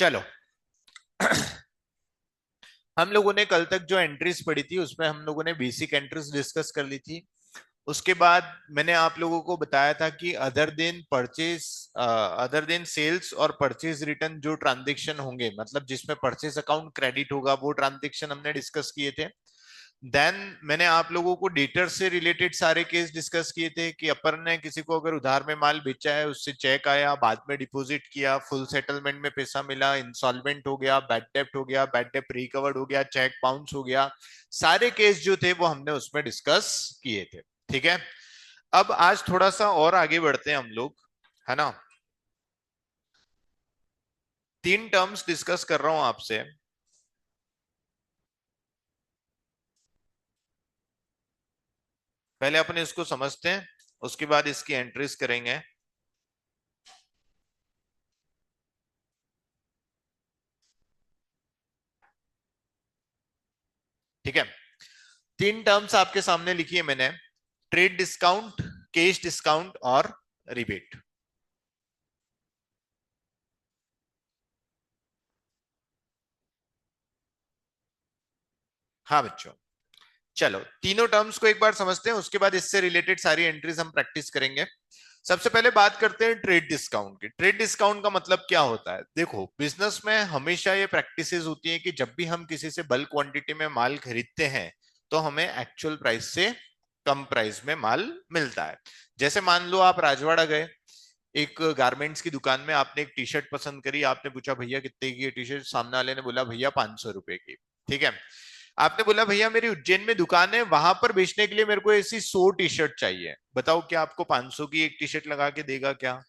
चलो। हम लोगों ने कल तक जो एंट्रीज पढ़ी थी उसमें हम लोगों ने बेसिक एंट्रीज डिस्कस कर ली थी। उसके बाद मैंने आप लोगों को बताया था कि अदर देन सेल्स और परचेज रिटर्न जो ट्रांजेक्शन होंगे, मतलब जिसमें परचेज अकाउंट क्रेडिट होगा, वो ट्रांजेक्शन हमने डिस्कस किए थे। देन मैंने आप लोगों को डेटर से रिलेटेड सारे केस डिस्कस किए थे कि अपन ने किसी को अगर उधार में माल बेचा है, उससे चेक आया, बाद में डिपॉजिट किया, फुल सेटलमेंट में पैसा मिला, इंसॉल्वेंट हो गया, बैड डेप्ट हो गया, बैड डेप्ट रिकवर्ड हो गया, चेक बाउंस हो गया, सारे केस जो थे वो हमने उसमें डिस्कस किए थे। ठीक है। अब आज थोड़ा सा और आगे बढ़ते हैं हम लोग, है ना। तीन टर्म्स डिस्कस कर रहा हूं आपसे। पहले अपन इसको समझते हैं, उसके बाद इसकी एंट्रीज करेंगे। ठीक है। तीन टर्म्स आपके सामने लिखी है मैंने: ट्रेड डिस्काउंट, कैश डिस्काउंट और रिबेट। हाँ बच्चों, चलो तीनों टर्म्स को एक बार समझते हैं, उसके बाद इससे रिलेटेड सारी एंट्रीज हम प्रैक्टिस करेंगे। सबसे पहले बात करते हैं ट्रेड डिस्काउंट की। ट्रेड डिस्काउंट का मतलब क्या होता है? देखो, बिजनेस में हमेशा ये प्रैक्टिसेस होती है कि जब भी हम किसी से बल्क क्वांटिटी में माल खरीदते हैं तो हमें एक्चुअल प्राइस से कम प्राइस में माल मिलता है। जैसे मान लो आप राजवाड़ा गए, एक गारमेंट्स की दुकान में आपने एक टी शर्ट पसंद करी, आपने पूछा भैया कितने की है टी शर्ट, सामने वाले ने बोला भैया 500 रुपए की। ठीक है। आपने बोला भैया मेरी उज्जैन में दुकान है, वहां पर बेचने के लिए मेरे को ऐसी 100 टी शर्ट चाहिए, बताओ क्या आपको 500 की एक टी शर्ट लगा के देगा क्या?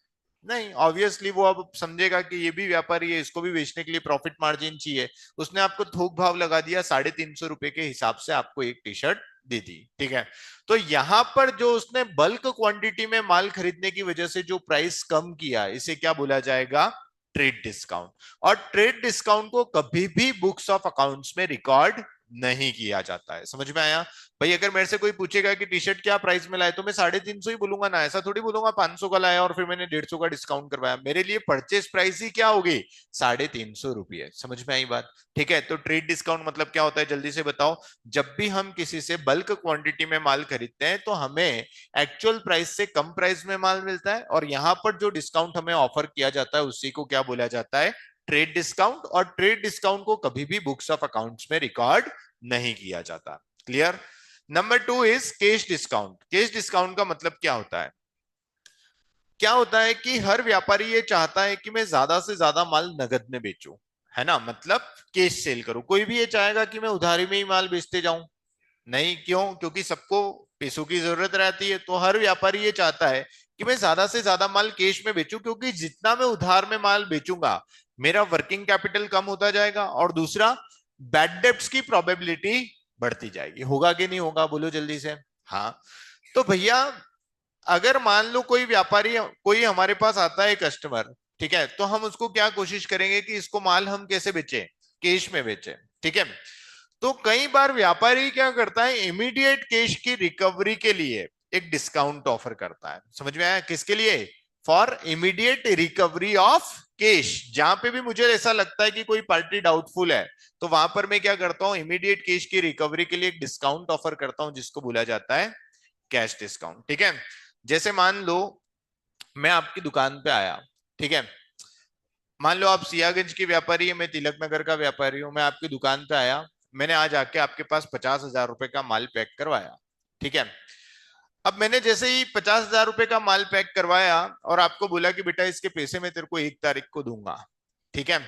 नहीं, ऑब्वियसली वो अब समझेगा कि ये भी व्यापारी है, इसको भी बेचने के लिए प्रॉफिट मार्जिन चाहिए। उसने आपको थोक भाव लगा दिया, 350 रुपए के हिसाब से आपको एक टी शर्ट दे दी। ठीक है। तो यहां पर जो उसने बल्क क्वांटिटी में माल खरीदने की वजह से जो प्राइस कम किया, इसे क्या बोला जाएगा? Trade discount. और ट्रेड डिस्काउंट को कभी भी बुक्स ऑफ अकाउंट्स में रिकॉर्ड नहीं किया जाता है। समझ में आया? भाई अगर मेरे से कोई पूछेगा कि टी शर्ट क्या प्राइस में लाए, तो मैं 350 ही बोलूंगा ना, ऐसा थोड़ी बोलूंगा 500 का लाया और फिर मैंने 150 का डिस्काउंट करवाया। मेरे लिए परचेस प्राइस ही क्या होगी? 350 रुपये। समझ में आई बात? ठीक है। तो ट्रेड डिस्काउंट मतलब क्या होता है, जल्दी से बताओ। जब भी हम किसी से बल्क क्वांटिटी में माल खरीदते हैं तो हमें एक्चुअल प्राइस से कम प्राइस में माल मिलता है, और यहां पर जो डिस्काउंट हमें ऑफर किया जाता है उसी को क्या बोला जाता है? Trade discount. और ट्रेड डिस्काउंट को कभी भी बुक्स ऑफ अकाउंट्स में रिकॉर्ड नहीं किया जाता। Clear? Number two is cash discount. Cash discount का मतलब क्या होता है? क्या होता है कि हर व्यापारी ये चाहता है कि मैं ज्यादा से ज्यादा माल नगद में बेचूं, है ना, मतलब कैश सेल करूं। कोई भी ये चाहेगा कि मैं उधारी में ही माल बेचते जाऊं? नहीं। क्यों? क्योंकि सबको पैसों की जरूरत रहती है, तो हर व्यापारी ये चाहता है कि मैं ज्यादा से ज्यादा माल कैश में बेचूं, क्योंकि जितना मैं उधार में माल बेचूंगा मेरा वर्किंग कैपिटल कम होता जाएगा, और दूसरा बैड डेब्ट्स की प्रोबेबिलिटी बढ़ती जाएगी। होगा कि नहीं होगा, बोलो जल्दी से। हाँ। तो भैया अगर मान लो कोई व्यापारी, कोई हमारे पास आता है कस्टमर, ठीक है, तो हम उसको क्या कोशिश करेंगे कि इसको माल हम कैसे बेचें? कैश में बेचें। ठीक है। तो कई बार व्यापारी क्या करता है, इमीडिएट कैश की रिकवरी के लिए एक डिस्काउंट ऑफर करता है। समझ में आया? किसके लिए? For immediate recovery of cash. जहां पे भी मुझे ऐसा लगता है कि कोई पार्टी डाउटफुल है, तो वहां पर मैं क्या करता हूं, इमीडिएट कैश की रिकवरी के लिए एक डिस्काउंट ऑफर करता हूं, जिसको बोला जाता है कैश डिस्काउंट। ठीक है। जैसे मान लो मैं आपकी दुकान पे आया, ठीक है, मान लो आप सियागंज की व्यापारी है, मैं तिलक नगर का व्यापारी हूं, मैं आपकी दुकान पे आया, मैंने आज आके आपके पास 50,000 रुपए का माल पैक करवाया। ठीक है। अब मैंने जैसे ही 50,000 रुपए का माल पैक करवाया और आपको बोला कि बेटा इसके पैसे मैं तेरे को 1 तारीख को दूंगा, ठीक है,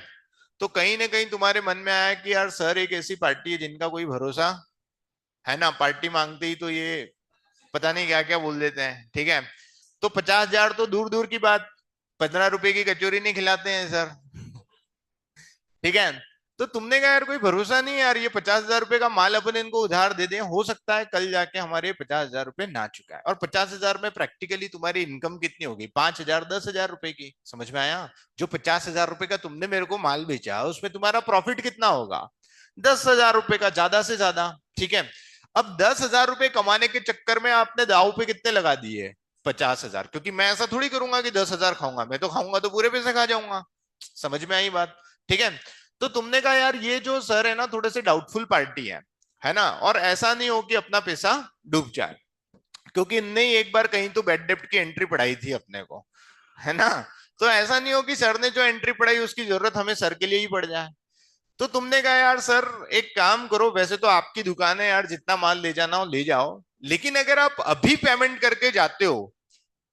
तो कहीं ना कहीं तुम्हारे मन में आया कि यार सर एक ऐसी पार्टी है जिनका कोई भरोसा है ना, पार्टी मांगते ही तो ये पता नहीं क्या क्या बोल देते हैं। ठीक है। तो 50,000 तो दूर दूर की बात, 15 रुपए की कचौरी नहीं खिलाते हैं सर। ठीक है। तो तुमने कहा यार कोई भरोसा नहीं है यार, ये 50,000 रुपए का माल अपन इनको उधार दे दें, हो सकता है कल जाके हमारे 50,000 रुपए ना चुका है। और 50,000 में प्रैक्टिकली तुम्हारी इनकम कितनी होगी? 5,000 10,000 रुपए की। समझ में आया? जो 50,000 रुपए का तुमने मेरे को माल बेचा, उसमें तुम्हारा प्रॉफिट कितना होगा? 10,000 रुपए का, ज्यादा से ज्यादा। ठीक है। अब 10,000 रुपए कमाने के चक्कर में आपने दाव पे कितने लगा दिए? 50,000। क्योंकि मैं ऐसा थोड़ी करूंगा कि 10,000 खाऊंगा, मैं तो खाऊंगा तो पूरे पैसे खा जाऊंगा। समझ में आई बात? ठीक है। तो तुमने कहा यार ये जो सर है ना थोड़े से डाउटफुल पार्टी है ना, और ऐसा नहीं हो कि अपना पैसा डूब जाए, क्योंकि इनने ही एक बार कहीं तो बैड डेप्ट की एंट्री पढ़ाई थी अपने को, है ना। तो ऐसा नहीं हो कि सर ने जो एंट्री पढ़ाई उसकी जरूरत हमें सर के लिए ही पड़ जाए। तो तुमने कहा यार सर एक काम करो, वैसे तो आपकी दुकान है यार, जितना माल ले जाना हो ले जाओ, लेकिन अगर आप अभी पेमेंट करके जाते हो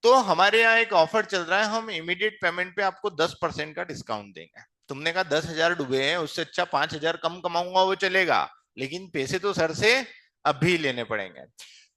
तो हमारे यहाँ एक ऑफर चल रहा है, हम इमीडिएट पेमेंट पे आपको 10% का डिस्काउंट देंगे। तुमने कहा 10,000 डूबे हैं, उससे अच्छा 5,000 कम कमाऊंगा वो चलेगा, लेकिन पैसे तो सर से अभी लेने पड़ेंगे।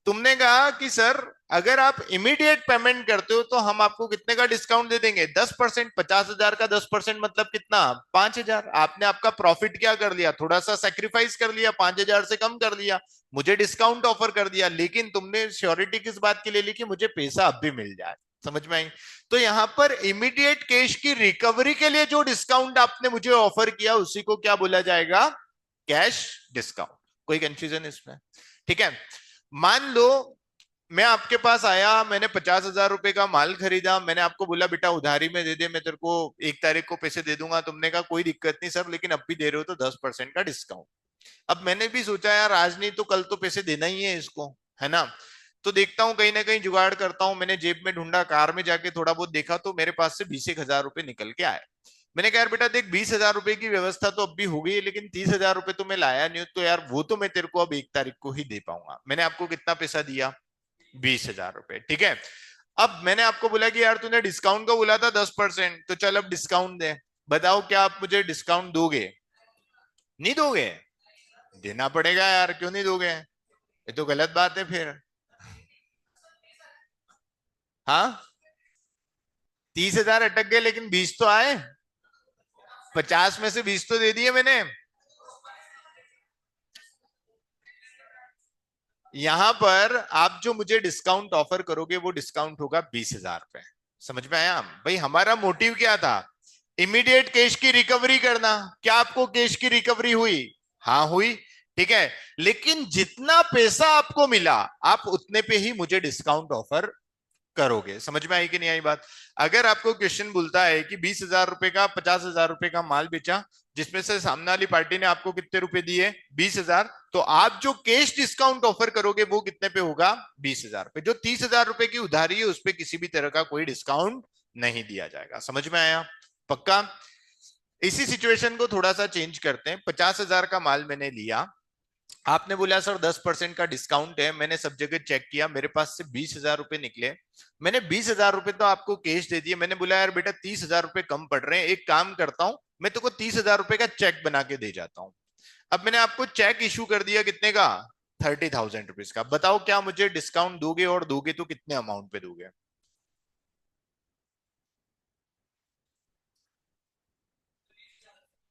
तुमने कहा कि सर अगर आप इमीडिएट पेमेंट करते हो तो हम आपको कितने का डिस्काउंट दे देंगे, 10%। 50,000 का 10% मतलब कितना, 5,000। आपने आपका प्रॉफिट क्या कर लिया, थोड़ा सा सेक्रीफाइस कर लिया, 5,000 से कम कर लिया, मुझे डिस्काउंट ऑफर कर दिया, लेकिन तुमने श्योरिटी किस बात की ले ली, कि मुझे पैसा अब भी मिल जाए। समझ में आई। तो यहां पर इमीडिएट कैश की रिकवरी के लिए जो डिस्काउंट आपने मुझे ऑफर किया उसी को क्या बोला जाएगा, कैश डिस्काउंट। कोई कंफ्यूजन इसमें? ठीक है। मान लो मैं आपके पास आया, मैंने 50,000 रुपए का माल खरीदा, मैंने आपको बोला बेटा उधारी में दे दे, मैं तेरे को 1 तारीख को पैसे दे दूंगा। तुमने कहा कोई दिक्कत नहीं सर, लेकिन अब भी दे रहे हो तो 10% का डिस्काउंट। अब मैंने भी सोचा यार आज नहीं तो कल तो पैसे देना ही है इसको, है ना। तो देखता हूँ कहीं ना कहीं जुगाड़ करता हूँ, मैंने जेब में ढूंढा, कार में जाके थोड़ा बहुत देखा, तो मेरे पास से 20,000 रुपए निकल के आए। मैंने कहा यार बेटा देख 20,000 रुपए की व्यवस्था तो अब भी हो गई है, लेकिन 30,000 रुपए तो मैं लाया नहीं हूं, तो यार वो तो मैं तेरे को अब 1 तारीख को ही दे पाऊंगा। मैंने आपको कितना पैसा दिया, 20,000 रुपए, ठीक है। अब मैंने आपको बोला कि यार तूने डिस्काउंट का बोला था 10%, तो चल अब डिस्काउंट दे। बताओ क्या आप मुझे डिस्काउंट दोगे, नहीं दोगे? देना पड़ेगा यार, क्यों नहीं दोगे, ये तो गलत बात है फिर। हाँ, 30,000 अटक गए लेकिन 20 तो आए, 50 में से 20 तो दे दिए मैंने। यहां पर आप जो मुझे डिस्काउंट ऑफर करोगे वो डिस्काउंट होगा 20,000 रुपए। समझ में आया भाई, हमारा मोटिव क्या था, इमीडिएट कैश की रिकवरी करना। क्या आपको कैश की रिकवरी हुई? हाँ हुई, ठीक है। लेकिन जितना पैसा आपको मिला आप उतने पे ही मुझे डिस्काउंट ऑफर करोगे। समझ में आई कि नहीं आई बात? अगर आपको क्वेश्चन बोलता है कि 20,000 रुपए का 50,000 रुपए का माल बेचा, जिसमें से सामने वाली पार्टी ने आपको कितने रुपए दिए, 20,000, तो आप जो कैश डिस्काउंट ऑफर करोगे वो कितने पे होगा, 20,000 पे। जो 30,000 रुपए की उधारी है उस पर किसी भी तरह का कोई डिस्काउंट नहीं दिया जाएगा। समझ में आया? पक्का। इसी सिचुएशन को थोड़ा सा चेंज करते हैं। 50,000 का माल मैंने लिया, आपने बोला सर 10% का डिस्काउंट है, मैंने सब जगह चेक किया, मेरे पास से 20,000 रुपए निकले। मैंने 20,000 रुपए तो आपको कैश दे दिए, मैंने बोला यार बेटा 30,000 रुपए कम पड़ रहे हैं, एक काम करता हूं मैं तुमको 30,000 रुपए का चेक बना के दे जाता हूं। अब मैंने आपको चेक इशू कर दिया, कितने का, 30,000 रुपीज का। बताओ क्या मुझे डिस्काउंट दोगे, और दोगे तो कितने अमाउंट पे दोगे?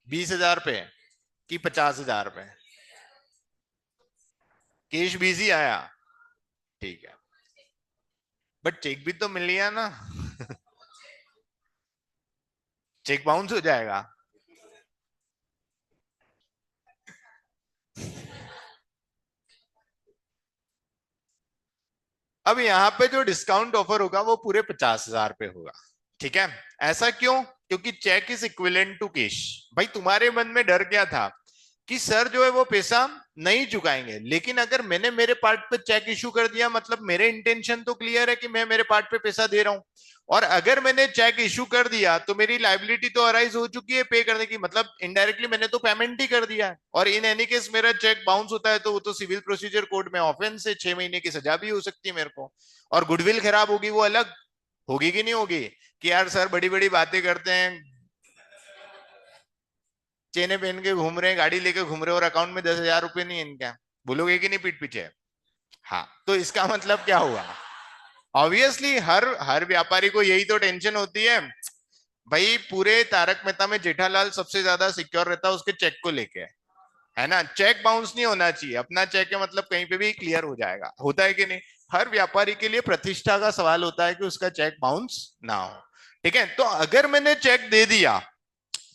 20,000 पे कि 50,000 पे? कैश 20 ही आया, ठीक है, बट चेक भी तो मिल लिया ना। चेक बाउंस हो जाएगा। अब यहाँ पे जो डिस्काउंट ऑफर होगा वो पूरे 50,000 पे होगा, ठीक है। ऐसा क्यों? क्योंकि cheque is equivalent to cash. भाई तुम्हारे मन में डर क्या था कि सर जो है वो पैसा नहीं चुकाएंगे, लेकिन अगर मैंने मेरे पार्ट पे चेक इशू कर दिया, मतलब मेरे इंटेंशन तो क्लियर है कि मैं मेरे पार्ट पे पैसा दे रहा हूं, और अगर मैंने चेक इशू कर दिया तो मेरी लाइबिलिटी तो अराइज हो चुकी है पे करने की, मतलब इनडायरेक्टली मैंने तो पेमेंट ही कर दिया है। और इन एनी केस मेरा चेक बाउंस होता है तो वो तो सिविल प्रोसीजर कोड में ऑफेंस है, 6 महीने की सजा भी हो सकती है मेरे को, और गुडविल खराब होगी वो अलग। होगी कि नहीं होगी, कि यार सर बड़ी बड़ी बातें करते हैं, चेने पहन के घूम रहे हैं, गाड़ी लेके घूम रहे हैं, और अकाउंट में 10,000 रुपए नहीं है इनका, बोलोगे कि नहीं पीठ पीछे? हाँ, तो इसका मतलब क्या हुआ, ऑब्वियसली हर हर व्यापारी को यही तो टेंशन होती है भाई, पूरे तारक मेहता में जेठालाल सबसे ज्यादा सिक्योर रहता है उसके चेक को लेके, है ना। चेक बाउंस नहीं होना चाहिए, अपना चेक है मतलब कहीं पे भी क्लियर हो जाएगा, होता है कि नहीं? हर व्यापारी के लिए प्रतिष्ठा का सवाल होता है कि उसका चेक बाउंस ना हो, ठीक है। तो अगर मैंने चेक दे दिया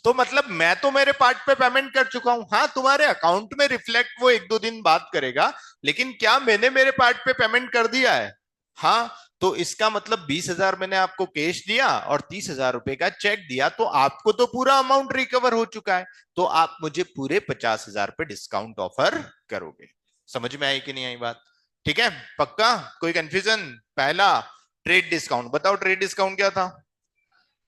तो मतलब मैं तो मेरे पार्ट पे पेमेंट कर चुका हूं, हाँ तुम्हारे अकाउंट में रिफ्लेक्ट वो 1-2 दिन बात करेगा, लेकिन क्या मैंने मेरे पार्ट पे पेमेंट कर दिया है? हाँ। तो इसका मतलब 20,000 मैंने आपको कैश दिया और 30,000 रुपए का चेक दिया, तो आपको तो पूरा अमाउंट रिकवर हो चुका है, तो आप मुझे पूरे 50,000 पे डिस्काउंट ऑफर करोगे। समझ में आई कि नहीं आई बात? ठीक है, पक्का? कोई कंफ्यूजन? पहला ट्रेड डिस्काउंट, बताओ ट्रेड डिस्काउंट क्या था?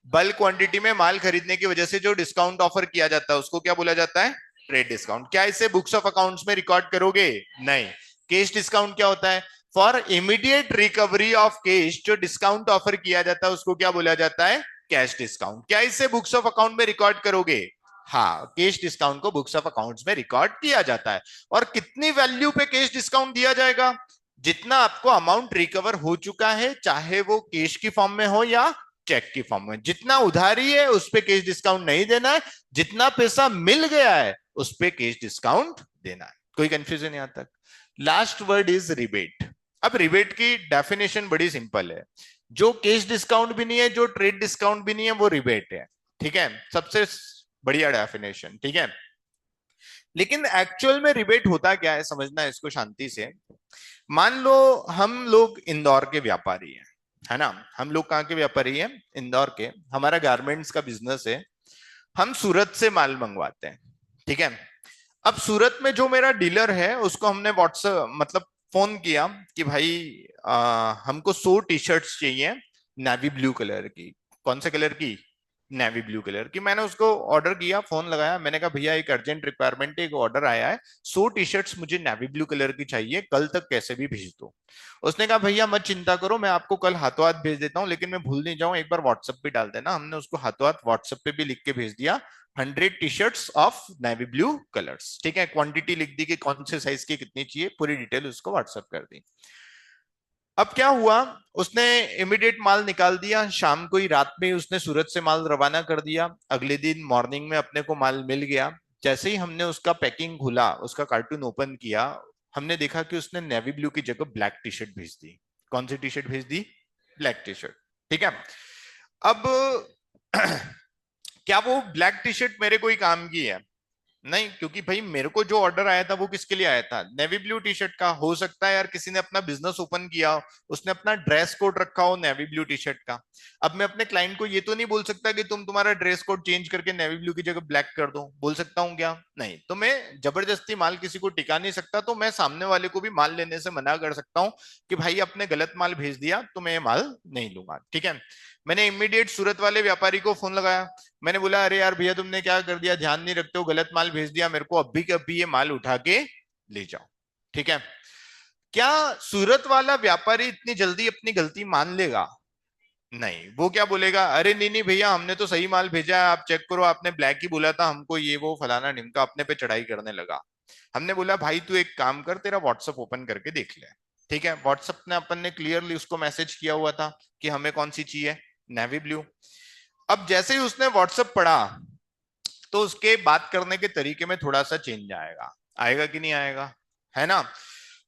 बल्क क्वांटिटी में माल खरीदने की वजह से जो डिस्काउंट ऑफर किया जाता है उसको क्या बोला जाता है? Trade discount. क्या इसे बुक्स ऑफ अकाउंट्स में रिकॉर्ड करोगे? नहीं। कैश डिस्काउंट क्या होता है? For immediate recovery of cash जो डिस्काउंट ऑफर किया जाता है उसको क्या बोला जाता है? Cash discount. क्या इसे बुक्स ऑफ अकाउंट में रिकॉर्ड करोगे? हाँ, कैश डिस्काउंट को बुक्स ऑफ अकाउंट्स में रिकॉर्ड किया जाता है। और कितनी वैल्यू पे कैश डिस्काउंट दिया जाएगा? जितना आपको अमाउंट रिकवर हो चुका है, चाहे वो कैश की फॉर्म में हो या चेक की फॉर्म में। जितना उधारी है उस पे कैश डिस्काउंट नहीं देना है, जितना पैसा मिल गया है उस पे कैश डिस्काउंट देना है। कोई कंफ्यूजन यहां तक? Last word is rebate. अब रिबेट की डेफिनेशन बड़ी सिंपल है, जो कैश डिस्काउंट भी नहीं है, जो ट्रेड डिस्काउंट भी नहीं है, वो रिबेट है। ठीक है, सबसे बढ़िया डेफिनेशन। ठीक है, लेकिन एक्चुअल में रिबेट होता क्या है समझना है इसको शांति से। मान लो हम लोग इंदौर के व्यापारी हैं, है ना? हम लोग कहाँ के व्यापारी हैं? इंदौर के। हमारा गारमेंट्स का बिजनेस है, हम सूरत से माल मंगवाते हैं। ठीक है, अब सूरत में जो मेरा डीलर है उसको हमने व्हाट्सएप मतलब फोन किया कि भाई हमको 100 टी शर्ट्स चाहिए नेवी ब्लू कलर की। कौन से कलर की? नेवी ब्लू कलर की। मैंने उसको ऑर्डर किया, फोन लगाया, मैंने कहा भैया एक अर्जेंट रिक्वायरमेंट है, एक ऑर्डर आया है, 100 टी शर्ट्स मुझे नेवी ब्लू कलर की चाहिए, कल तक कैसे भी भेज दो। उसने कहा भैया मत चिंता करो, मैं आपको कल हाथों हाथ भेज देता हूँ, लेकिन मैं भूल नहीं जाऊं एक बार व्हाट्सएप पे डाल देना। हमने उसको हाथों हाथ व्हाट्सएप पे भी लिख के भेज दिया, 100 T shirts of navy blue colours. ठीक है, क्वांटिटी लिख दी कि कौन से साइज की कितनी चाहिए, पूरी डिटेल उसको व्हाट्सएप कर दी। अब क्या हुआ, उसने इमीडिएट माल निकाल दिया, शाम को ही रात में ही उसने सूरत से माल रवाना कर दिया। अगले दिन मॉर्निंग में अपने को माल मिल गया। जैसे ही हमने उसका पैकिंग खुला, उसका कार्टून ओपन किया, हमने देखा कि उसने नेवी ब्लू की जगह ब्लैक टी शर्ट भेज दी। कौन सी टी शर्ट भेज दी? Black T shirt. ठीक है, अब क्या वो ब्लैक टी शर्ट मेरे कोई काम की है? नहीं, क्योंकि भाई मेरे को जो ऑर्डर आया था वो किसके लिए आया था? नेवी ब्लू टी शर्ट का। हो सकता है यार किसी ने अपना बिजनेस ओपन किया हो, उसने अपना ड्रेस कोड रखा हो नेवी ब्लू टी शर्ट का। अब मैं अपने क्लाइंट को ये तो नहीं बोल सकता कि तुम तुम्हारा ड्रेस कोड चेंज करके नेवी ब्लू की जगह ब्लैक कर दो। बोल सकता हूँ क्या? नहीं। तो मैं जबरदस्ती माल किसी को टिका नहीं सकता, तो मैं सामने वाले को भी माल लेने से मना कर सकता हूँ कि भाई अपने गलत माल भेज दिया तो मैं ये माल नहीं लूंगा। ठीक है, मैंने इमीडिएट सूरत वाले व्यापारी को फोन लगाया। मैंने बोला अरे यार भैया तुमने क्या कर दिया, ध्यान नहीं रखते हो, गलत माल भेज दिया मेरे को, अभी के अभी ये माल उठा के ले जाओ। ठीक है, क्या सूरत वाला व्यापारी इतनी जल्दी अपनी गलती मान लेगा? नहीं। वो क्या बोलेगा, अरे नहीं नहीं भैया हमने तो सही माल भेजा है, आप चेक करो, आपने ब्लैक ही बोला था हमको, ये वो फलाना ढिमका, अपने पे चढ़ाई करने लगा। हमने बोला भाई तू एक काम कर, तेरा व्हाट्सएप ओपन करके देख ले। ठीक है, व्हाट्सएप ने अपन ने क्लियरली उसको मैसेज किया हुआ था कि हमें कौन सी चाहिए, नेवी ब्लू। अब जैसे ही उसने व्हाट्सएप पढ़ा तो उसके बात करने के तरीके में थोड़ा सा चेंज आएगा। आएगा कि नहीं आएगा? है ना?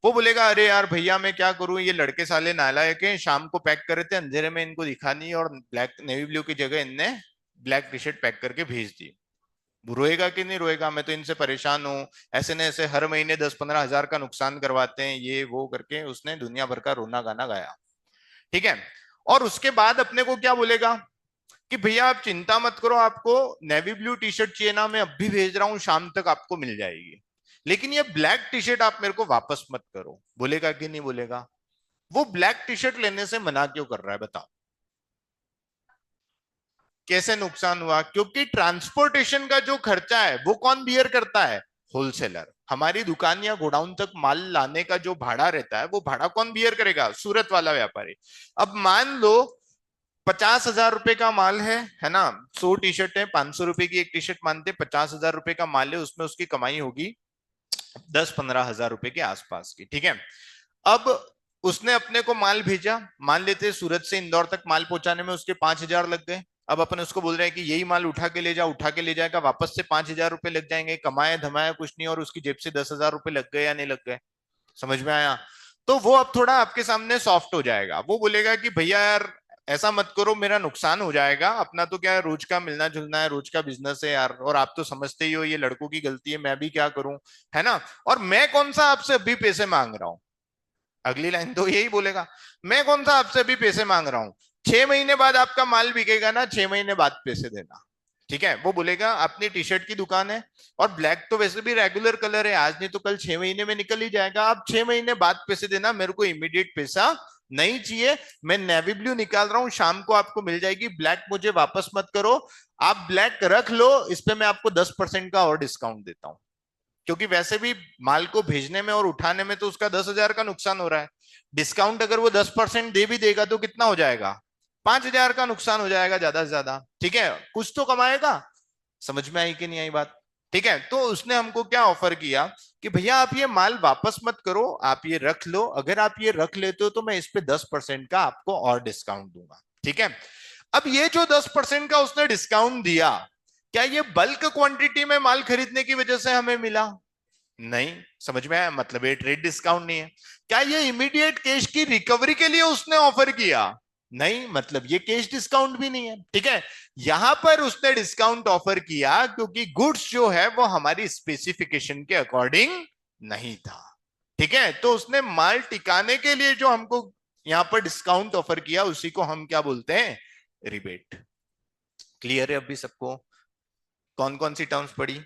वो बोलेगा अरे यार भैया मैं क्या करूं, ये लड़के साले नालायक हैं, शाम को पैक करे थे, अंधेरे में इनको दिखा नहीं और ब्लैक नेवी ब्लू की जगह इनने ब्लैक टी शर्ट पैक करके भेज दी। रोएगा कि नहीं रोएगा? मैं तो इनसे परेशान हूँ, ऐसे न ऐसे हर महीने 10-15 हजार का नुकसान करवाते हैं, ये वो करके उसने दुनिया भर का रोना गाना गाया। ठीक है, और उसके बाद अपने को क्या बोलेगा कि भैया आप चिंता मत करो, आपको नेवी ब्लू टी शर्ट चाहिए ना, मैं अभी भेज रहा हूं, शाम तक आपको मिल जाएगी, लेकिन ये ब्लैक टी शर्ट आप मेरे को वापस मत करो। बोलेगा कि नहीं बोलेगा? वो ब्लैक टी शर्ट लेने से मना क्यों कर रहा है बताओ? कैसे नुकसान हुआ? क्योंकि ट्रांसपोर्टेशन का जो खर्चा है वो कौन बियर करता है? होलसेलर। हमारी दुकान या गोडाउन तक माल लाने का जो भाड़ा रहता है वो भाड़ा कौन बियर करेगा? सूरत वाला व्यापारी। अब मान लो 50,000 रुपए का माल है ना? 100 टी शर्ट है, 500 रुपए की एक टी शर्ट मानते, 50,000 रुपए का माल है, उसमें उसकी कमाई होगी 10-15 हजार रुपए के आसपास की। ठीक है, अब उसने अपने को माल भेजा, मान लेते सूरत से इंदौर तक माल पहुंचाने में उसके 5,000 लग गए। अब अपन उसको बोल रहे हैं कि यही माल उठा के ले जा, उठा के ले जाएगा, वापस से 5,000 रुपए लग जाएंगे, कमाया धमाया कुछ नहीं, और उसकी जेब से 10,000 रुपए लग गए या नहीं लग गए? समझ में आया? तो वो अब थोड़ा आपके सामने सॉफ्ट हो जाएगा, वो बोलेगा कि भैया यार ऐसा मत करो, मेरा नुकसान हो जाएगा, अपना तो क्या है, रोज का मिलना जुलना है, रोज का बिजनेस है यार, और आप तो समझते ही हो ये लड़कों की गलती है, मैं भी क्या करूं, है ना? और मैं कौन सा आपसे अभी पैसे मांग रहा हूं? अगली लाइन तो यही बोलेगा, मैं कौन सा आपसे अभी पैसे मांग रहा हूं, 6 महीने बाद आपका माल बिकेगा ना, 6 महीने बाद पैसे देना। ठीक है, वो बोलेगा अपनी टी शर्ट की दुकान है और ब्लैक तो वैसे भी रेगुलर कलर है, आज नहीं तो कल 6 महीने में निकल ही जाएगा, आप 6 महीने बाद पैसे देना, मेरे को इमीडिएट पैसा नहीं चाहिए, मैं नेवी ब्लू निकाल रहा हूं, शाम को आपको मिल जाएगी, ब्लैक मुझे वापस मत करो, आप ब्लैक रख लो, इस पे मैं आपको 10% का और डिस्काउंट देता हूं, क्योंकि वैसे भी माल को भेजने में और उठाने में तो उसका 10,000 का नुकसान हो रहा है, डिस्काउंट अगर वो 10% दे भी देगा तो कितना हो जाएगा, 5,000 का नुकसान हो जाएगा ज्यादा से ज्यादा। ठीक है, कुछ तो कमाएगा। समझ में आई कि नहीं आई बात? ठीक है, तो उसने हमको क्या ऑफर किया कि भैया आप ये माल वापस मत करो, आप ये रख लो, अगर आप ये रख लेते हो तो मैं इस पे 10% का आपको और डिस्काउंट दूंगा। ठीक है, अब ये जो 10% का उसने डिस्काउंट दिया, क्या ये बल्क क्वांटिटी में माल खरीदने की वजह से हमें मिला? नहीं। समझ में आया, मतलब ये ट्रेड डिस्काउंट नहीं है। क्या ये इमीडिएट कैश की रिकवरी के लिए उसने ऑफर किया? नहीं, मतलब ये कैश डिस्काउंट भी नहीं है। ठीक है, यहां पर उसने डिस्काउंट ऑफर किया क्योंकि गुड्स जो है वो हमारी स्पेसिफिकेशन के अकॉर्डिंग नहीं था। ठीक है, तो उसने माल टिकाने के लिए जो हमको यहां पर डिस्काउंट ऑफर किया उसी को हम क्या बोलते हैं, रिबेट। क्लियर है अभी सबको? कौन कौन सी टर्म्स पढ़ी?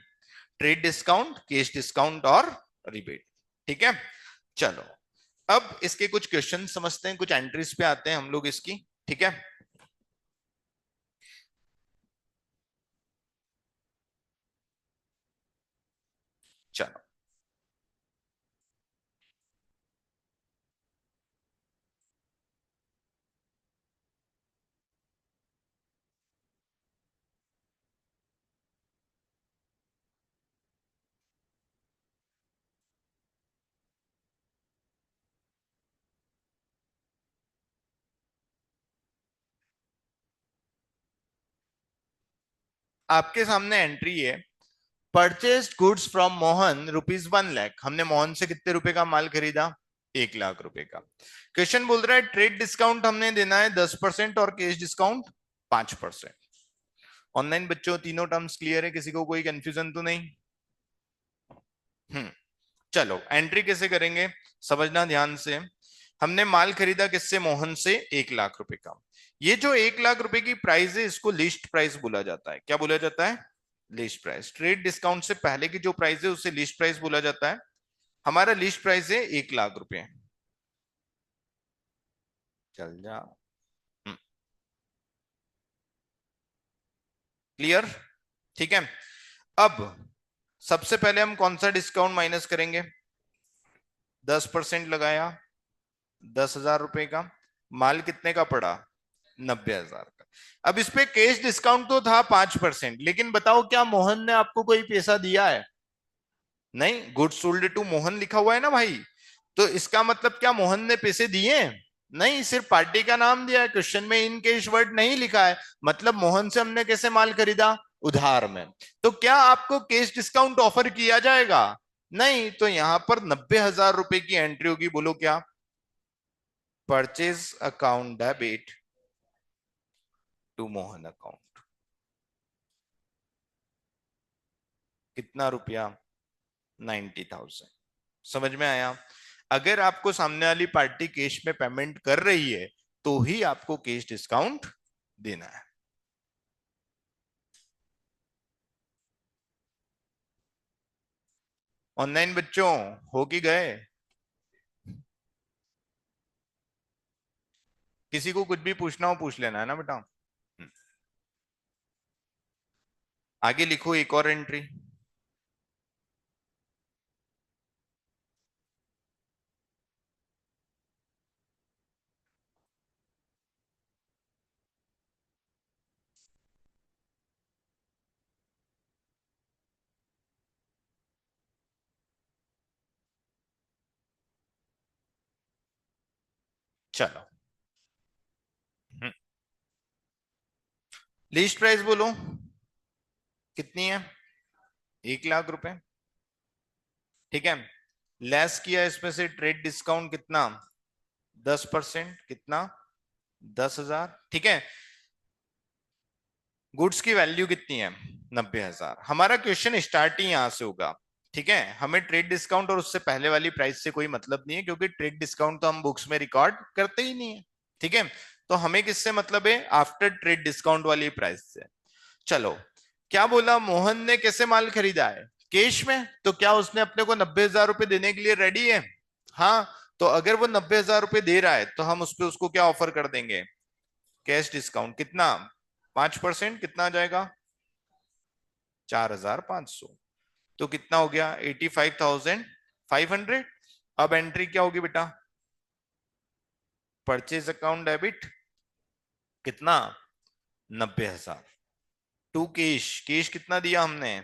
ट्रेड डिस्काउंट, केस डिस्काउंट और रिबेट। ठीक है, चलो अब इसके कुछ क्वेश्चन समझते हैं, कुछ एंट्रीज पे आते हैं हम लोग इसकी। ठीक है, चलो आपके सामने एंट्री है, purchased goods from Mohan ₹1 lakh. हमने मोहन से कितने रुपए का माल खरीदा? 1 लाख रुपए का। क्वेश्चन बोल रहा है ट्रेड डिस्काउंट हमने देना है 10% और कैश डिस्काउंट 5%। ऑनलाइन बच्चों तीनों टर्म्स क्लियर है, किसी को कोई कंफ्यूजन तो नहीं? हम्म, चलो एंट्री कैसे करेंगे समझना ध्यान से। हमने माल खरीदा किससे? मोहन से 1 लाख रुपए का। ये जो 1 लाख रुपए की प्राइस है इसको लिस्ट प्राइस बोला जाता है। क्या बोला जाता है? List price. ट्रेड डिस्काउंट से पहले की जो प्राइस है उसे लिस्ट प्राइस बोला जाता है। हमारा लिस्ट प्राइस है 1 लाख रुपए। चल जा। क्लियर? ठीक है, अब सबसे पहले हम कौन सा डिस्काउंट माइनस करेंगे? 10% लगाया, 10,000 रुपए का। माल कितने का पड़ा? 90,000 का। अब इस पे कैश डिस्काउंट तो था 5%, लेकिन बताओ क्या मोहन ने आपको कोई पैसा दिया है? नहीं, गुड्स सोल्ड टू मोहन लिखा हुआ है ना भाई, तो इसका मतलब क्या मोहन ने पैसे दिए? नहीं, सिर्फ पार्टी का नाम दिया है, क्वेश्चन में इन कैश वर्ड नहीं लिखा है। मतलब मोहन से हमने कैसे माल खरीदा? उधार में। तो क्या आपको कैश डिस्काउंट ऑफर किया जाएगा? नहीं, तो यहां पर 90,000 रुपए की एंट्री होगी। बोलो क्या? Purchase account debit to Mohan account. कितना रुपया? 90,000। समझ में आया? अगर आपको सामने वाली पार्टी कैश में पेमेंट कर रही है तो ही आपको कैश डिस्काउंट देना है। ऑनलाइन बच्चों हो कि गए? किसी को कुछ भी पूछना हो पूछ लेना है ना बेटा। आगे लिखो एक और एंट्री। चलो, लिस्ट प्राइस बोलो कितनी है? 1 लाख रुपए। ठीक है, लेस किया इसमें से ट्रेड डिस्काउंट कितना? 10%। कितना? 10,000। ठीक है, गुड्स की वैल्यू कितनी है? 90,000। हमारा क्वेश्चन स्टार्ट ही यहां से होगा। ठीक है, हमें ट्रेड डिस्काउंट और उससे पहले वाली प्राइस से कोई मतलब नहीं है, क्योंकि ट्रेड डिस्काउंट तो हम बुक्स में रिकॉर्ड करते ही नहीं है। ठीक है, तो हमें किससे मतलब है? आफ्टर ट्रेड डिस्काउंट वाली प्राइस से। चलो, क्या बोला, मोहन ने कैसे माल खरीदा है? कैश में। तो क्या उसने अपने को 90,000 रुपए देने के लिए रेडी है? हाँ। तो अगर वो 90,000 रुपए दे रहा है तो हम उस पे उसको क्या ऑफर कर देंगे? Cash discount. कितना? 5%। कितना आ जाएगा? 4,500। तो कितना हो गया? 85,500। अब एंट्री क्या होगी बेटा? Purchase account debit. कितना? 90,000। To cash. कैश कितना दिया हमने?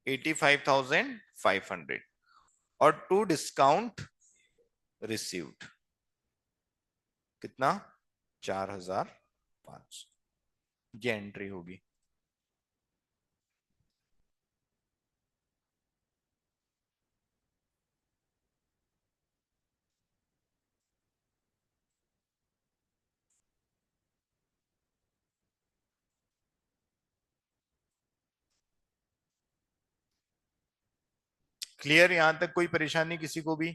85,500। और टू डिस्काउंट रिसीव्ड कितना? 4,500। ये एंट्री होगी। क्लियर? यहां तक कोई परेशानी किसी को भी?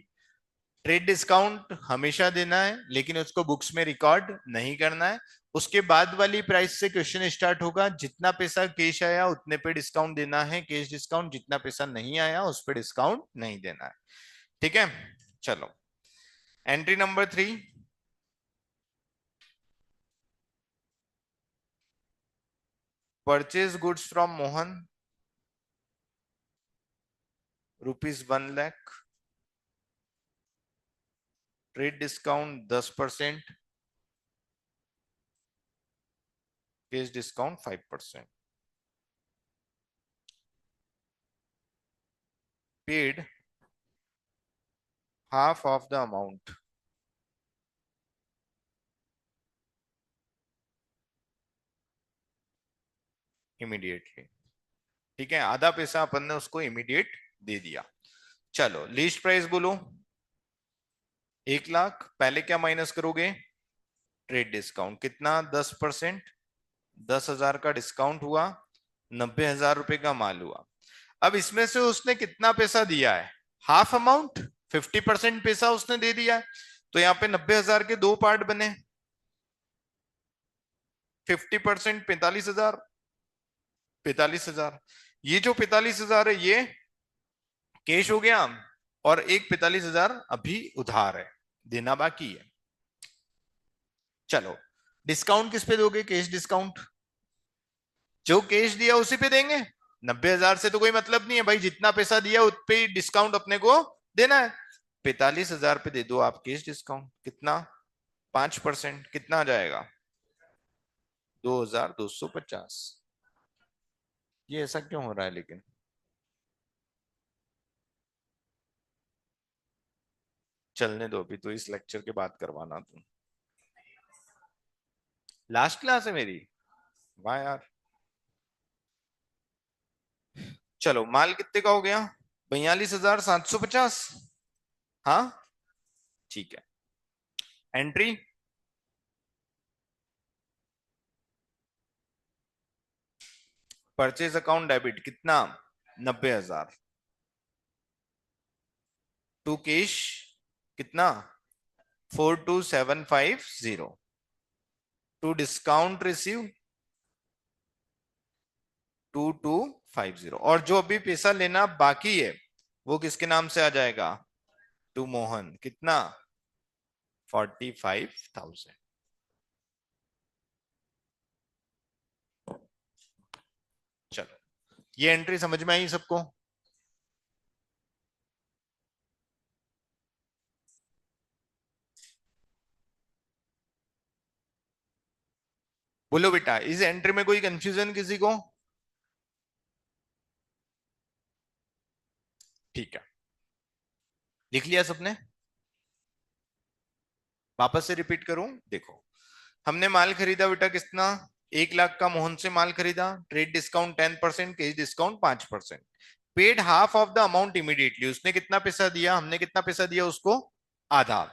ट्रेड डिस्काउंट हमेशा देना है, लेकिन उसको बुक्स में रिकॉर्ड नहीं करना है। उसके बाद वाली प्राइस से क्वेश्चन स्टार्ट होगा, जितना पैसा कैश आया उतने पे डिस्काउंट देना है, कैश डिस्काउंट। जितना पैसा नहीं आया उस पे डिस्काउंट नहीं देना है। ठीक है, चलो entry number 3। Purchase goods from Mohan ₹1,00,000। Trade discount 10%। Cash discount 5%। Paid half of the amount immediately. ठीक है, आधा पैसा अपन ने उसको इमीडिएट दे दिया। चलो लीस्ट प्राइस बोलो। 1,00,000। पहले क्या माइनस करोगे? Trade discount. कितना? 10%। 10,000 का डिस्काउंट हुआ, 90,000 रुपए का माल हुआ। अब इसमें से उसने कितना पैसा दिया है? Half amount. 50% पैसा उसने दे दिया है। तो यहाँ पे 90,000 के दो पार्ट बने। 50% 45,000। 45,000। ये जो 45,000 है ये कैश हो गया, और एक 45,000 अभी उधार है, देना बाकी है। चलो, डिस्काउंट किस पे दोगे? Cash discount. जो कैश दिया उसी पे देंगे। 90,000 से तो कोई मतलब नहीं है भाई, जितना पैसा दिया उस पे ही डिस्काउंट अपने को देना है। 45,000 पे दे दो आप कैश डिस्काउंट। कितना? 5%। कितना आ जाएगा? 2,250। ये ऐसा क्यों हो रहा है लेकिन? चलने दो, अभी तो इस लेक्चर के बाद करवाना तुम। लास्ट क्लास है मेरी? वाह यार। चलो, माल कितने का हो गया? 42,750। हाँ, ठीक है। एंट्री। Purchase account debit. कितना? 90,000। To cash. कितना? 42,750। To discount receive 2250। और जो अभी पैसा लेना बाकी है वो किसके नाम से आ जाएगा? टू मोहन। कितना? 45,000। चलो, ये एंट्री समझ में आई सबको? बोलो बेटा, इस एंट्री में कोई कंफ्यूजन किसी को? ठीक है, लिख लिया सबने? वापस से रिपीट करूं? देखो, हमने माल खरीदा बेटा कितना? 1,00,000 का मोहन से माल खरीदा। Trade discount 10%, cash discount 5%। Paid half of the amount immediately. उसने कितना पैसा दिया? हमने कितना पैसा दिया उसको? आधा।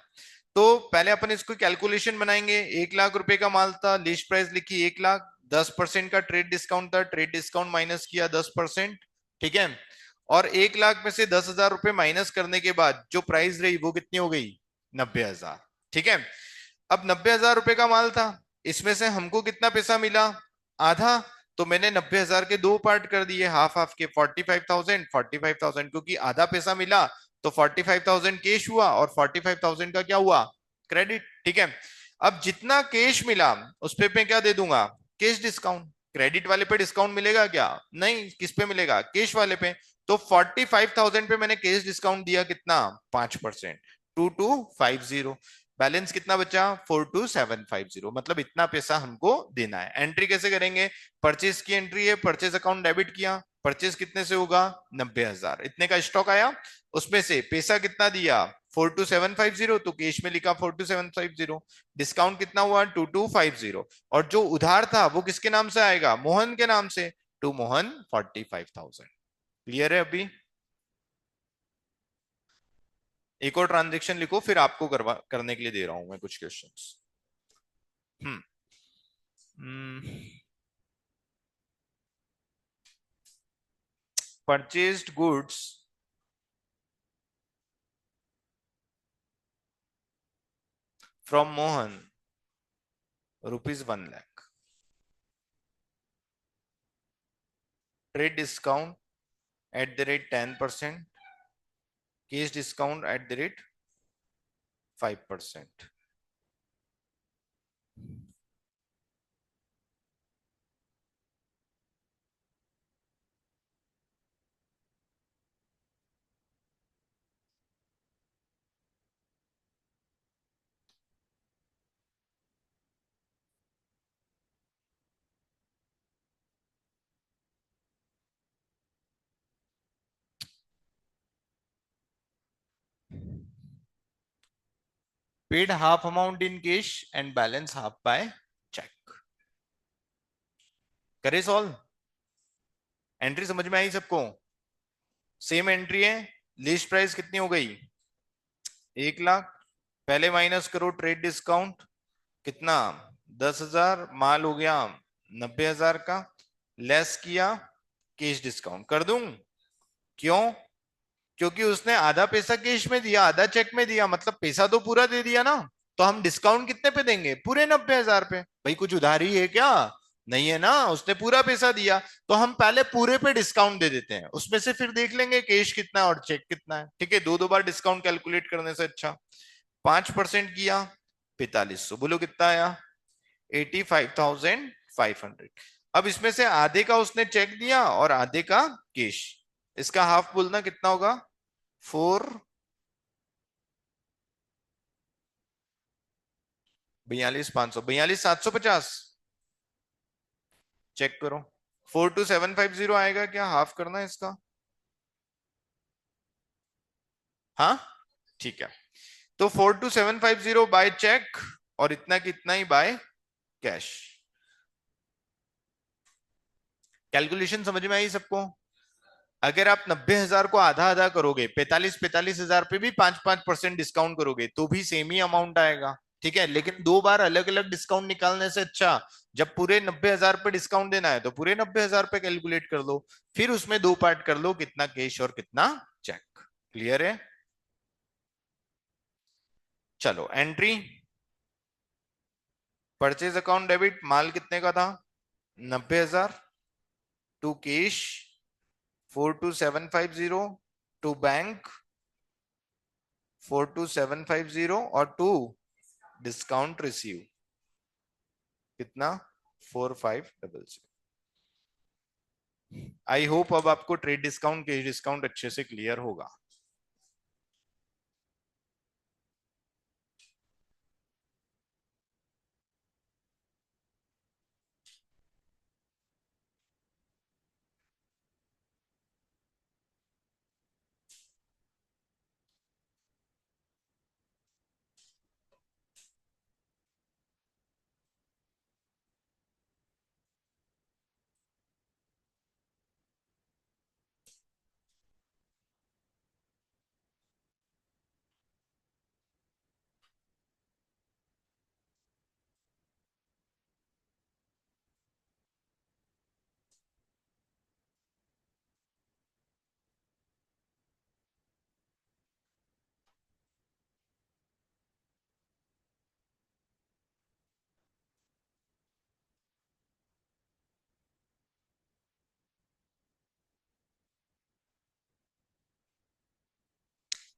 तो पहले अपन इसको कैलकुलेशन बनाएंगे। 1,00,000 रुपए का माल था, लिस्ट प्राइस लिखी 1,00,000। 10% का ट्रेड डिस्काउंट था, ट्रेड डिस्काउंट माइनस किया 10%। ठीक है, और 1 लाख में से 10,000 रुपए माइनस करने के बाद जो प्राइस रही वो कितनी हो गई? 90,000। ठीक है। अब 90,000 रुपए का माल था, इसमें से हमको कितना पैसा मिला? आधा। तो मैंने 90,000 के दो पार्ट कर दिए, हाफ हाफ के, 45,000 45,000, क्योंकि आधा पैसा मिला तो 45,000 कैश हुआ और 45,000 का क्या हुआ? क्रेडिट। ठीक है। अब जितना कैश मिला उस पे मैं क्या दे दूंगा? Cash discount. क्रेडिट वाले पे डिस्काउंट मिलेगा क्या? नहीं। किस पे मिलेगा? कैश वाले पे। तो 45,000 पे मैंने कैश डिस्काउंट दिया कितना? 5%। 2250। बैलेंस कितना बचा? 42750। मतलब इतना पैसा हमको देना है। एंट्री कैसे करेंगे? परचेज की एंट्री है, परचेज अकाउंट डेबिट किया, परचेज कितने से होगा? 90,000। इतने का स्टॉक आया, उसमें से पैसा कितना दिया? 42750, तो कैश में लिखा 42750। डिस्काउंट कितना हुआ? 2250। और जो उधार था वो किसके नाम से आएगा? मोहन के नाम से। टू मोहन 45,000। क्लियर है अभी? एक और ट्रांजेक्शन लिखो, फिर आपको करने के लिए दे रहा हूं मैं कुछ questions. Hmm. Purchased goods from Mohan ₹1,00,000। Trade discount @10%। Cash discount @5%। Paid half amount in cash and balance half by cheque. करे सॉल्व? एंट्री समझ में आई सबको? सेम एंट्री है। लिस्ट प्राइस कितनी हो गई? 1 लाख। पहले माइनस करो ट्रेड डिस्काउंट, कितना? 10,000। माल हो गया 90,000 का। लेस किया कैश डिस्काउंट। कर दूं? क्यों? क्योंकि उसने आधा पैसा कैश में दिया, आधा चेक में दिया, मतलब पैसा तो पूरा दे दिया ना। तो हम डिस्काउंट कितने पे देंगे? पूरे 90,000 पे। भाई कुछ उधारी है क्या? नहीं है ना, उसने पूरा पैसा दिया। तो हम पहले पूरे पे डिस्काउंट दे देते हैं, उसमें से फिर देख लेंगे कैश कितना है और चेक कितना है। ठीक है, दो दो बार डिस्काउंट कैलकुलेट करने से अच्छा। 5% किया, 4500। बोलो कितना आया? 85,500। अब इसमें से आधे का उसने चेक दिया और आधे का कैश। इसका हाफ बोलना कितना होगा? 42,500, 42,750। चेक करो। 42750 आएगा क्या? हाफ करना है इसका। हाँ, ठीक है। तो 42750 बाय चेक और इतना कितना ही बाय कैश। कैलकुलेशन समझ में आई सबको? अगर आप 90,000 को आधा आधा करोगे, 45,000 पे भी 5-5% डिस्काउंट करोगे तो भी सेम ही अमाउंट आएगा। ठीक है, लेकिन दो बार अलग अलग डिस्काउंट निकालने से अच्छा, जब पूरे 90,000 पे डिस्काउंट देना है तो पूरे 90,000 पे कैलकुलेट कर लो, फिर उसमें दो पार्ट कर लो, कितना कैश और कितना चेक। क्लियर है? चलो एंट्री। परचेज अकाउंट डेबिट, माल कितने का था? 90,000। To cash 42750। To bank 42750। और टू डिस्काउंट रिसीव कितना? 4500। आई होप अब आपको ट्रेड डिस्काउंट कैश डिस्काउंट अच्छे से क्लियर होगा।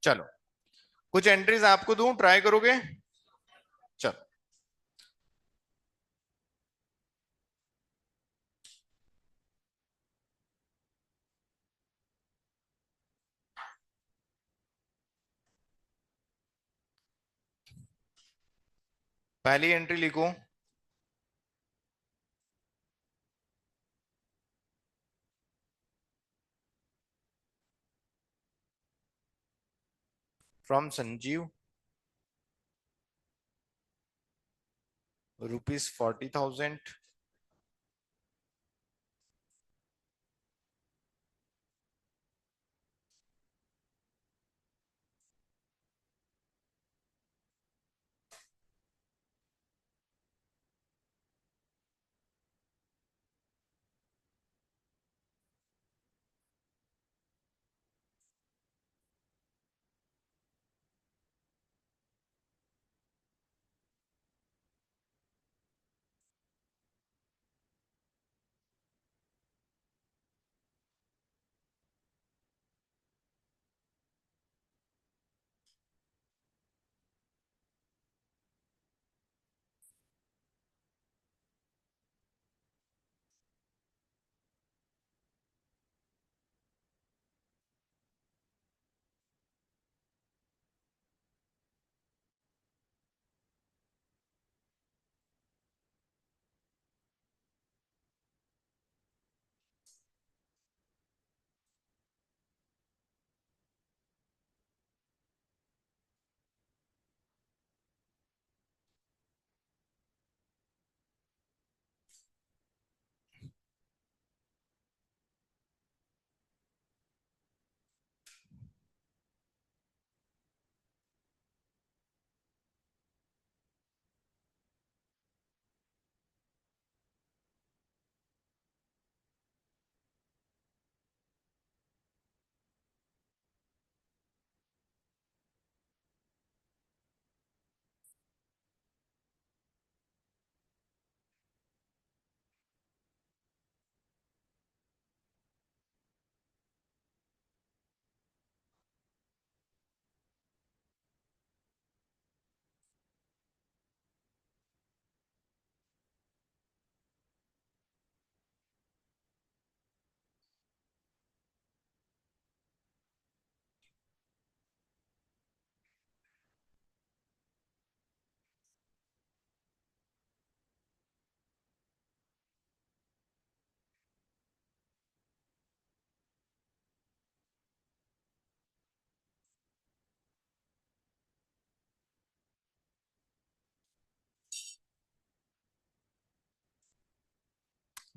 चलो, कुछ एंट्रीज आपको दूं, ट्राई करोगे? चलो, पहली एंट्री लिखो। फ्रॉम संजीव, ₹40,000।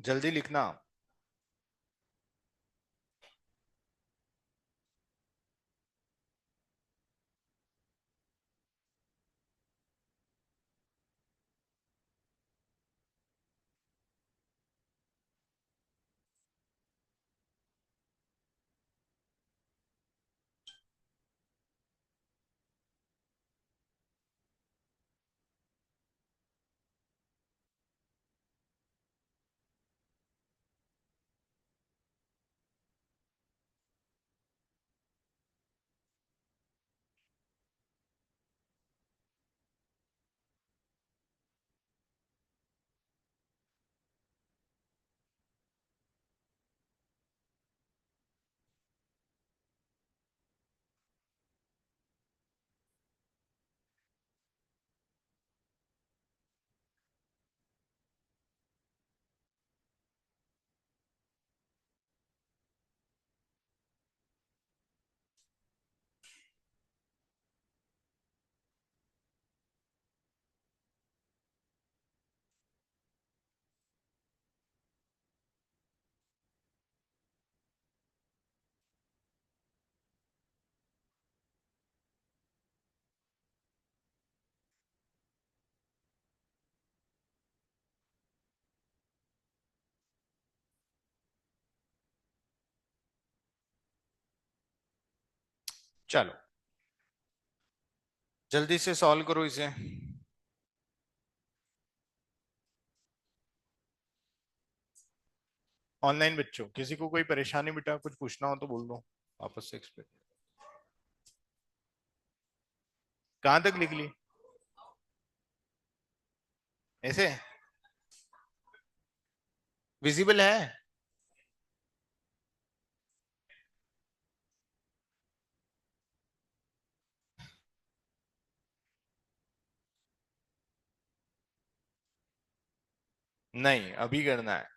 जल्दी लिखना। चलो, जल्दी से सॉल्व करो इसे। ऑनलाइन बच्चों, किसी को कोई परेशानी बेटा कुछ पूछना हो तो बोल दो, वापस से एक्सप्लेन। कहां तक लिख ली? ऐसे विजिबल है? नहीं, अभी करना है।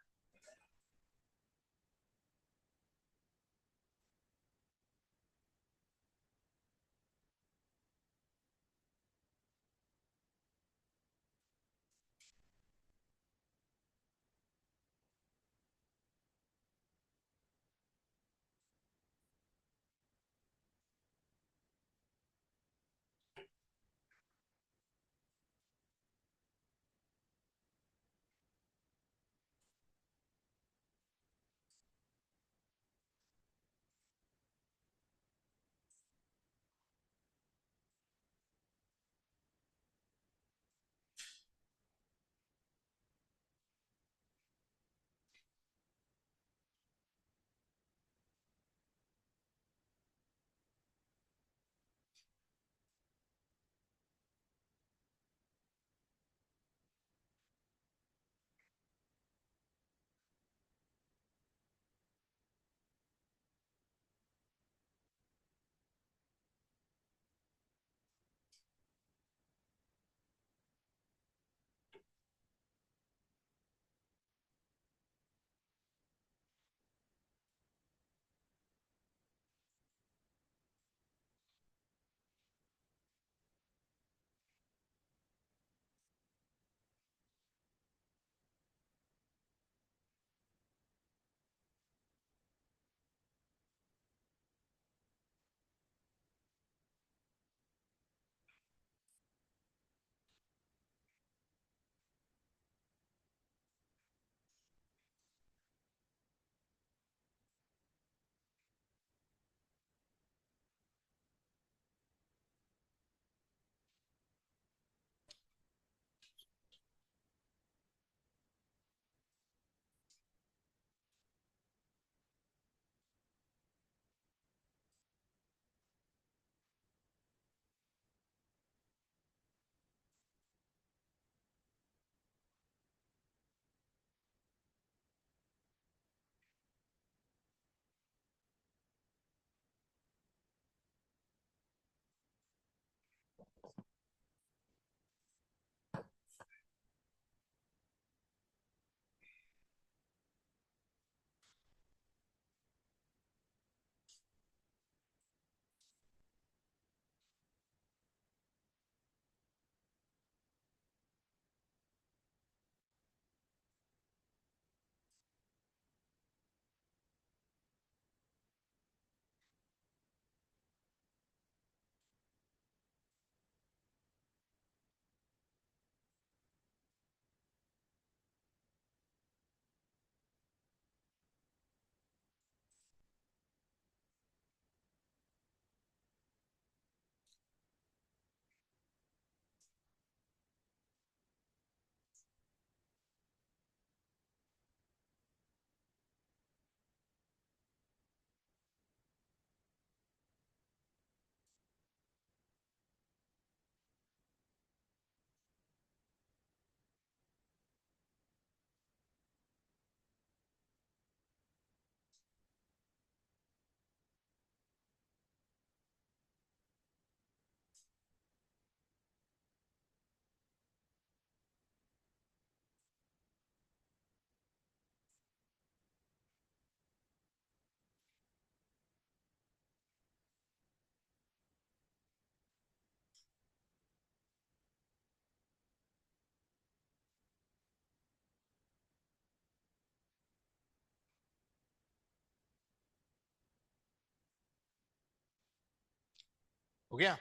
हो गया?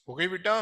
हो गई बेटा।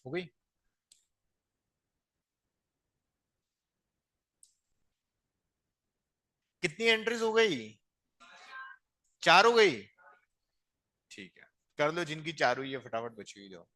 हो गई। कितनी एंट्रीज हो गई? 4 हो गई। ठीक है, कर लो जिनकी 4 हुई है, फटाफट बची हुई दो।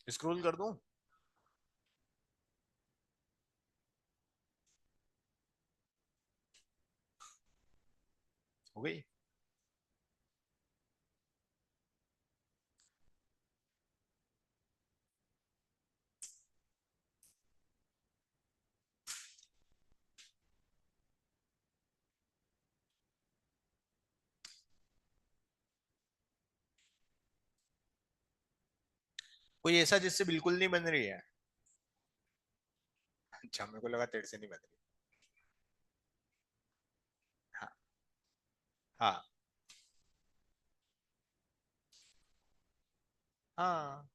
स्क्रॉल कर दूं? हो गई। कोई ऐसा जिससे बिल्कुल नहीं बन रही है? अच्छा, मेरे को लगा तेरे से नहीं बन रही। हाँ। हाँ। हाँ।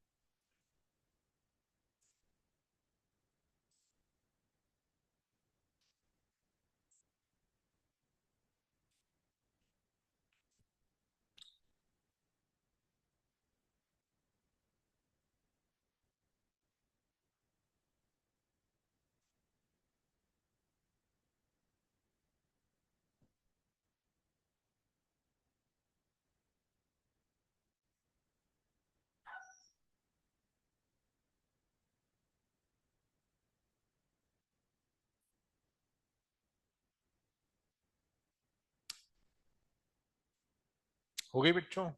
हो गई बच्चों।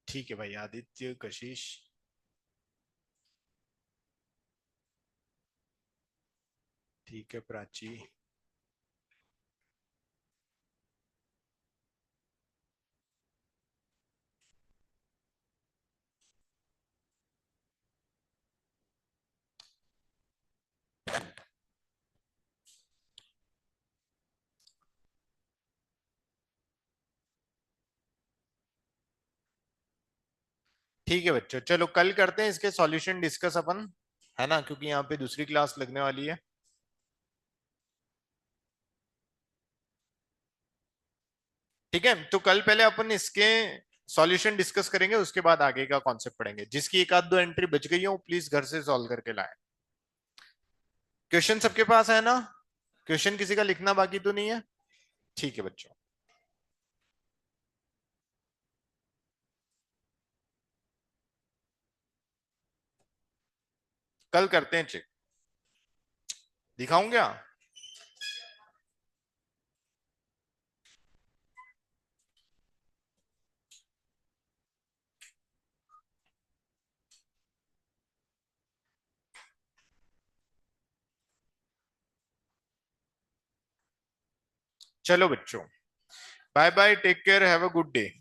ठीक है भाई, आदित्य, कशिश। ठीक है, प्राची। ठीक है बच्चों, चलो कल करते हैं इसके सॉल्यूशन डिस्कस अपन, है ना, क्योंकि यहाँ पे दूसरी क्लास लगने वाली है। ठीक है, तो कल पहले अपन इसके सॉल्यूशन डिस्कस करेंगे, उसके बाद आगे का कॉन्सेप्ट पढ़ेंगे। जिसकी एक आध दो एंट्री बच गई हो, प्लीज घर से सॉल्व करके लाए। क्वेश्चन सबके पास है ना? क्वेश्चन किसी का लिखना बाकी तो नहीं है? ठीक है बच्चों। कल करते हैं चेक। दिखाऊं क्या? चलो बच्चों, bye bye, take care, have a good day.